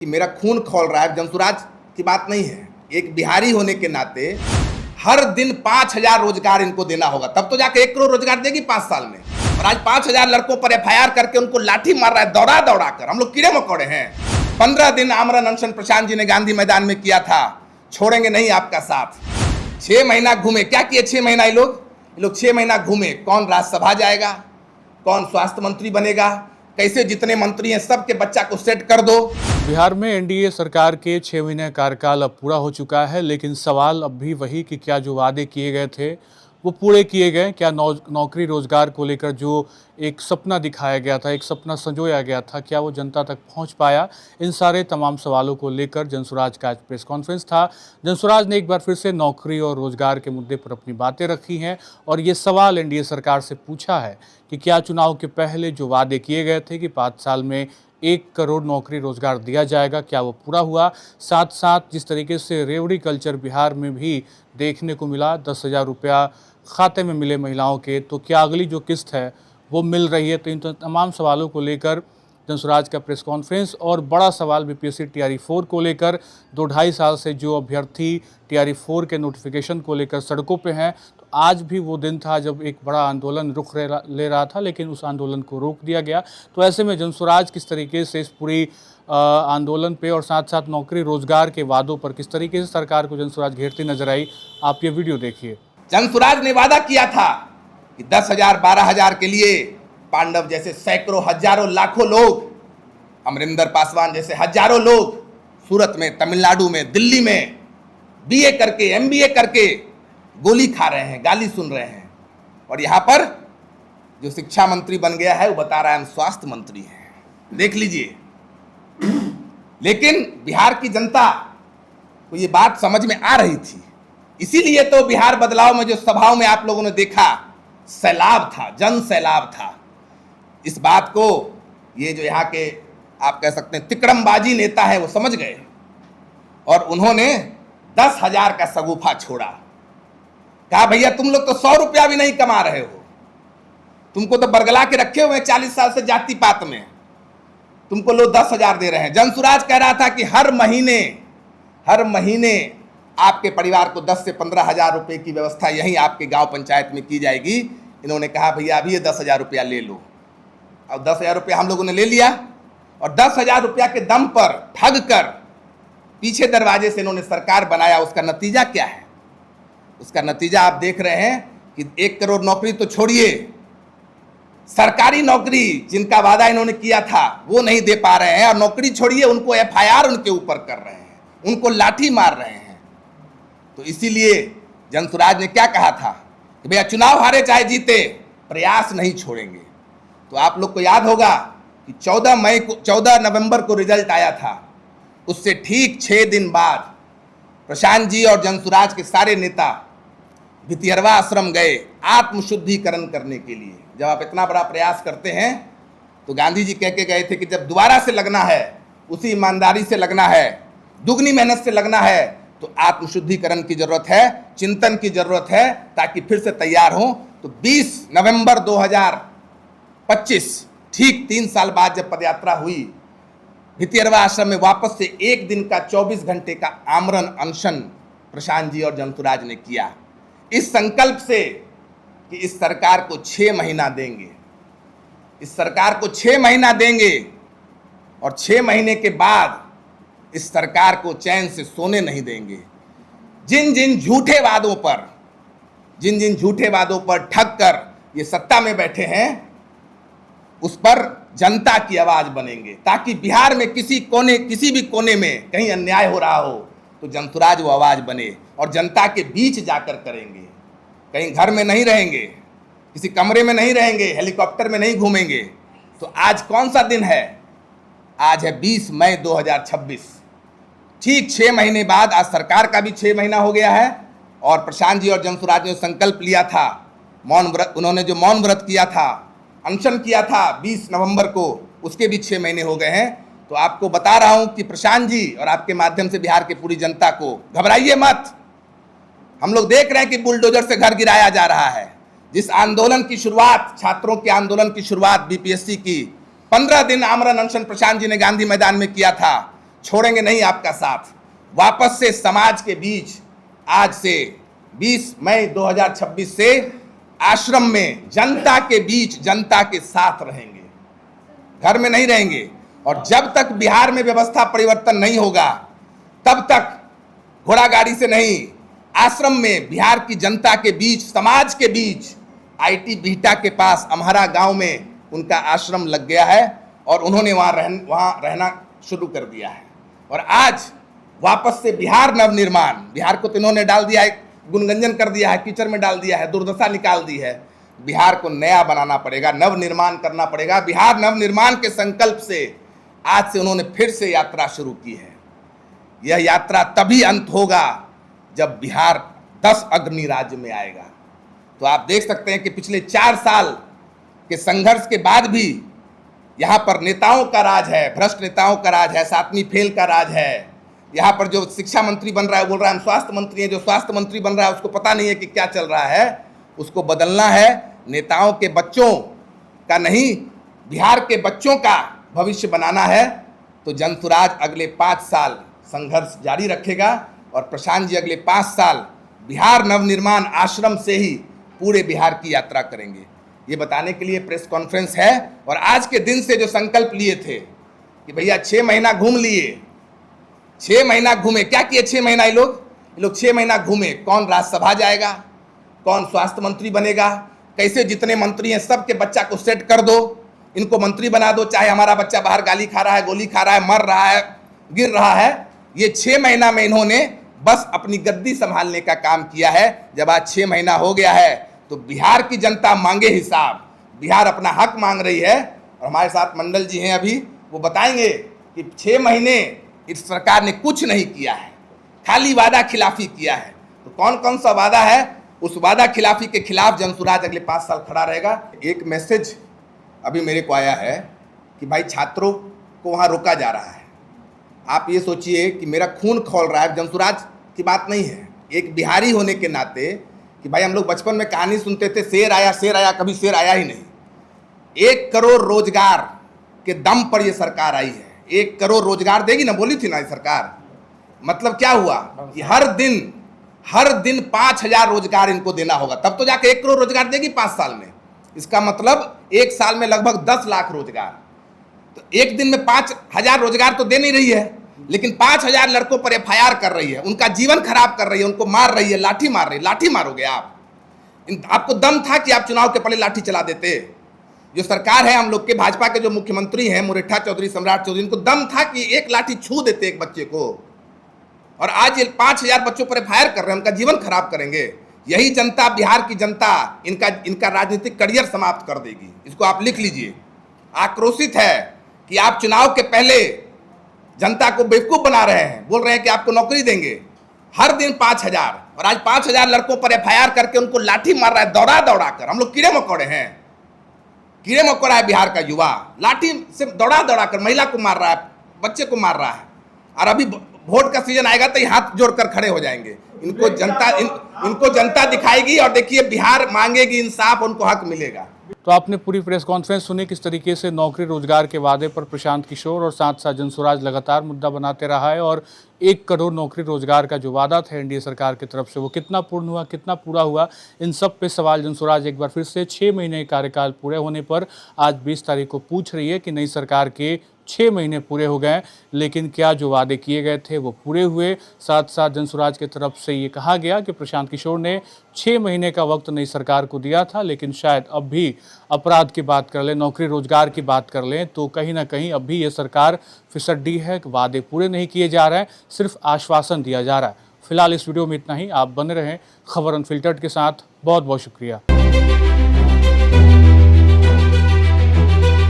कि मेरा खून खौल रहा है, जमसुराज की बात नहीं है। एक बिहारी होने के नाते हर दिन 5,000 रोजगार इनको देना होगा, तब तो जाके 1 करोड़ रोजगार देगी 5 साल में। और आज 5,000 लड़कों पर FIR करके उनको लाठी मार रहा है, दौड़ा दौड़ा कर। हम लोग कीड़े मकोड़े हैं। 15 दिन आमरण अनशन प्रशांत जी ने गांधी मैदान में किया था, छोड़ेंगे नहीं आपका साथ। 6 महीना घूमे, क्या किए 6 महीना ये लोग 6 महीना घूमे। कौन राज्यसभा जाएगा, कौन स्वास्थ्य मंत्री बनेगा, कैसे जितने मंत्री हैं सबके बच्चा को सेट कर दो। बिहार में एनडीए सरकार के 6 महीने कार्यकाल अब पूरा हो चुका है, लेकिन सवाल अब भी वही कि क्या जो वादे किए गए थे वो पूरे किए गए। क्या नौकरी रोजगार को लेकर जो एक सपना दिखाया गया था, एक सपना संजोया गया था, क्या वो जनता तक पहुंच पाया? इन सारे तमाम सवालों को लेकर जनसुराज का आज प्रेस कॉन्फ्रेंस था। जनसुराज ने एक बार फिर से नौकरी और रोजगार के मुद्दे पर अपनी बातें रखी हैं और ये सवाल एनडीए सरकार से पूछा है कि क्या चुनाव के पहले जो वादे किए गए थे कि 5 साल में 1 करोड़ नौकरी रोजगार दिया जाएगा, क्या वो पूरा हुआ? साथ साथ जिस तरीके से रेवड़ी कल्चर बिहार में भी देखने को मिला, 10,000 रुपया खाते में मिले महिलाओं के, तो क्या अगली जो किस्त है वो मिल रही है? तो इन तमाम सवालों को लेकर जनसुराज का प्रेस कॉन्फ्रेंस। और बड़ा सवाल बीपीएससी TRE 4 को लेकर, 2-2.5 साल से जो अभ्यर्थी TRE 4 के नोटिफिकेशन को लेकर सड़कों पे हैं, तो आज भी वो दिन था जब एक बड़ा आंदोलन रुख ले रहा था, लेकिन उस आंदोलन को रोक दिया गया। तो ऐसे में जनसुराज किस तरीके से इस पूरी आंदोलन पे और साथ साथ नौकरी रोजगार के वादों पर किस तरीके से सरकार को जनसुराज घेरती नजर आई, आप ये वीडियो देखिए। जनसुराज ने वादा किया था कि 10,000 12,000 के लिए पांडव जैसे सैकड़ों हजारों लाखों लोग, अमरिंदर पासवान जैसे हजारों लोग सूरत में, तमिलनाडु में, दिल्ली में BA करके MBA करके गोली खा रहे हैं, गाली सुन रहे हैं। और यहाँ पर जो शिक्षा मंत्री बन गया है वो बता रहा है हम स्वास्थ्य मंत्री हैं, देख लीजिए। लेकिन बिहार की जनता को ये बात समझ में आ रही थी, इसीलिए तो बिहार बदलाव में जो सभाओं में आप लोगों ने देखा, सैलाब था, जन सैलाब था। इस बात को ये जो यहाँ के आप कह सकते हैं तिकड़मबाजी नेता है वो समझ गए और उन्होंने 10,000 का सगुफा छोड़ा। कहा भैया तुम लोग तो 100 रुपया भी नहीं कमा रहे हो, तुमको तो बरगला के रखे हुए 40 साल से जाति पात में, तुमको लोग 10,000 दे रहे हैं। जनसुराज कह रहा था कि हर महीने आपके परिवार को 10 से 15,000 रुपए की व्यवस्था यहीं आपके गांव पंचायत में की जाएगी। इन्होंने कहा भैया अभी ये 10,000 रुपया ले लो। अब 10,000 रुपया हम लोगों ने ले लिया और 10,000 रुपया के दम पर ठग कर पीछे दरवाजे से इन्होंने सरकार बनाया। उसका नतीजा क्या है? उसका नतीजा आप देख रहे हैं कि 1 करोड़ नौकरी तो छोड़िए, सरकारी नौकरी जिनका वादा इन्होंने किया था वो नहीं दे पा रहे हैं। और नौकरी छोड़िए, उनको FIR उनके ऊपर कर रहे हैं, उनको लाठी मार रहे हैं। तो इसीलिए जनसुराज ने क्या कहा था कि भैया चुनाव हारे चाहे जीते, प्रयास नहीं छोड़ेंगे। तो आप लोग को याद होगा कि 14 नवंबर को रिजल्ट आया था। उससे ठीक 6 दिन बाद प्रशांत जी और जनसुराज के सारे नेता भितिहरवा आश्रम गए आत्मशुद्धिकरण करने के लिए। जब आप इतना बड़ा प्रयास करते हैं तो गांधी जी कह के गए थे कि जब दोबारा से लगना है, उसी ईमानदारी से लगना है, दुगनी मेहनत से लगना है, तो आत्मशुद्धिकरण की जरूरत है, चिंतन की जरूरत है, ताकि फिर से तैयार हो। तो 20 नवंबर 2025 ठीक 3 साल बाद जब पदयात्रा हुई, भितिहरवा आश्रम में वापस से 1 दिन का 24 घंटे का आमरण अनशन प्रशांत जी और जनसुराज ने किया, इस संकल्प से कि इस सरकार को 6 महीना देंगे, इस सरकार को 6 महीना देंगे और 6 महीने के बाद इस सरकार को चैन से सोने नहीं देंगे। जिन जिन झूठे वादों पर ठग कर ये सत्ता में बैठे हैं, उस पर जनता की आवाज बनेंगे, ताकि बिहार में किसी भी कोने में कहीं अन्याय हो रहा हो तो जनसुराज वो आवाज बने और जनता के बीच जाकर करेंगे। कहीं घर में नहीं रहेंगे, किसी कमरे में नहीं रहेंगे, हेलीकॉप्टर में नहीं घूमेंगे। तो आज कौन सा दिन है? आज है 20 मई 2026। ठीक 6 महीने बाद आज सरकार का भी 6 महीना हो गया है और प्रशांत जी और जनसुराज ने संकल्प लिया था, उन्होंने जो मौन व्रत किया था, अनशन किया था 20 नवंबर को, उसके भी 6 महीने हो गए हैं। तो आपको बता रहा हूं कि प्रशांत जी और आपके माध्यम से बिहार की पूरी जनता को, घबराइए मत। हम लोग देख रहे हैं कि बुलडोजर से घर गिराया जा रहा है। जिस आंदोलन की शुरुआत, छात्रों के आंदोलन की शुरुआत BPSC की 15 दिन आमरण अनशन प्रशांत जी ने गांधी मैदान में किया था, छोड़ेंगे नहीं आपका साथ। वापस से समाज के बीच आज से 20 मई 2026 से आश्रम में जनता के बीच जनता के साथ रहेंगे, घर में नहीं रहेंगे। और जब तक बिहार में व्यवस्था परिवर्तन नहीं होगा तब तक घोड़ा गाड़ी से नहीं, आश्रम में बिहार की जनता के बीच, समाज के बीच, आईटी बिहटा के पास अम्हारा गांव में उनका आश्रम लग गया है और उन्होंने वहाँ रहना शुरू कर दिया है। और आज वापस से बिहार नवनिर्माण, बिहार को तो इन्होंने डाल दिया है, गुनगंजन कर दिया है, कीचड़ में डाल दिया है, दुर्दशा निकाल दी है। बिहार को नया बनाना पड़ेगा, नवनिर्माण करना पड़ेगा। बिहार नवनिर्माण के संकल्प से आज से उन्होंने फिर से यात्रा शुरू की है। यह यात्रा तभी अंत होगा जब बिहार 10 अग्नि राज्य में आएगा। तो आप देख सकते हैं कि पिछले 4 साल के संघर्ष के बाद भी यहाँ पर नेताओं का राज है, भ्रष्ट नेताओं का राज है, सातवीं फेल का राज है। यहाँ पर जो शिक्षा मंत्री बन रहा है बोल रहा है हम स्वास्थ्य मंत्री हैं, जो स्वास्थ्य मंत्री बन रहा है उसको पता नहीं है कि क्या चल रहा है, उसको बदलना है। नेताओं के बच्चों का नहीं, बिहार के बच्चों का भविष्य बनाना है। तो जनसुराज अगले 5 साल संघर्ष जारी रखेगा और प्रशांत जी अगले 5 साल बिहार नवनिर्माण आश्रम से ही पूरे बिहार की यात्रा करेंगे। ये बताने के लिए प्रेस कॉन्फ्रेंस है। और आज के दिन से जो संकल्प लिए थे कि भैया 6 महीना घूम लिए, 6 महीना घूमे, क्या किए 6 महीना ये लोग 6 महीना घूमे। कौन राज्यसभा जाएगा, कौन स्वास्थ्य मंत्री बनेगा, कैसे जितने मंत्री हैं सबके बच्चा को सेट कर दो, इनको मंत्री बना दो, चाहे हमारा बच्चा बाहर गाली खा रहा है, गोली खा रहा है, मर रहा है, गिर रहा है। ये 6 महीना में इन्होंने बस अपनी गद्दी संभालने का काम किया है। जब आज 6 महीना हो गया है तो बिहार की जनता मांगे हिसाब, बिहार अपना हक मांग रही है। और हमारे साथ मंडल जी हैं अभी, वो बताएंगे कि 6 महीने इस सरकार ने कुछ नहीं किया है, खाली वादा खिलाफी किया है। तो कौन कौन सा वादा है, उस वादा खिलाफी के खिलाफ जनसुराज अगले 5 साल खड़ा रहेगा। एक मैसेज अभी मेरे को आया है कि भाई छात्रों को वहाँ रोका जा रहा है। आप ये सोचिए कि मेरा खून खौल रहा है, जनसुराज की बात नहीं है, एक बिहारी होने के नाते कि भाई हम लोग बचपन में कहानी सुनते थे शेर आया, कभी शेर आया ही नहीं। 1 करोड़ रोजगार के दम पर ये सरकार आई है। 1 करोड़ रोजगार देगी ना, बोली थी ना ये सरकार। मतलब क्या हुआ कि हर दिन 5,000 रोजगार इनको देना होगा, तब तो जाके 1 करोड़ रोजगार देगी 5 साल में। इसका मतलब 1 साल में लगभग 10 लाख रोजगार। तो एक दिन में 5,000 रोजगार तो दे नहीं रही है, लेकिन 5,000 लड़कों पर FIR कर रही है, उनका जीवन खराब कर रही है, उनको मार रही है, लाठी मार रही है। लाठी मारोगे आप? आपको दम था कि आप चुनाव के पहले लाठी चला देते? जो सरकार है हम लोग के, भाजपा के जो मुख्यमंत्री हैं मुरेठा चौधरी, सम्राट चौधरी, इनको दम था कि एक लाठी छू देते एक बच्चे को। और आज ये 5,000 बच्चों पर FIR कर रहे हैं, उनका जीवन खराब करेंगे। यही जनता, बिहार की जनता इनका राजनीतिक करियर समाप्त कर देगी। इसको आप लिख लीजिए। आक्रोशित है कि आप चुनाव के पहले जनता को बेवकूफ बना रहे हैं, बोल रहे हैं कि आपको नौकरी देंगे। हर दिन 5,000, और आज 5,000 लड़कों पर FIR करके उनको लाठी मार रहा है, दौड़ा दौड़ा कर। हम लोग कीड़े मकोड़े हैं, कीड़े मकोड़ा है बिहार का युवा, लाठी से दौड़ा दौड़ा कर महिला को मार रहा है, बच्चे को मार रहा है। और अभी वोट का सीजन आएगा तो ये हाथ जोड़कर खड़े हो जाएंगे। इनको जनता दिखाएगी और देखिए बिहार मांगेगी इंसाफ, उनको हक मिलेगा। तो आपने पूरी प्रेस कॉन्फ्रेंस सुनी, किस तरीके से नौकरी रोजगार के वादे पर प्रशांत किशोर और साथ साथ जनसुराज लगातार मुद्दा बनाते रहा है। और 1 करोड़ नौकरी रोजगार का जो वादा था एनडीए सरकार की तरफ से, वो कितना पूर्ण हुआ, कितना पूरा हुआ, इन सब पे सवाल जनसुराज एक बार फिर से 6 महीने कार्यकाल पूरे होने पर आज 20 तारीख को पूछ रही है कि नई सरकार के 6 महीने पूरे हो गए, लेकिन क्या जो वादे किए गए थे वो पूरे हुए। साथ साथ जनसुराज की तरफ से ये कहा गया कि प्रशांत किशोर ने 6 महीने का वक्त नई सरकार को दिया था, लेकिन शायद अब भी अपराध की बात कर लें, नौकरी रोजगार की बात कर लें, तो कहीं ना कहीं अब भी ये सरकार फिसड्डी है, वादे पूरे नहीं किए जा रहे हैं, सिर्फ आश्वासन दिया जा रहा है। फिलहाल इस वीडियो में इतना ही। आप बने रहें खबर अनफिल्टर्ड के साथ। बहुत बहुत शुक्रिया।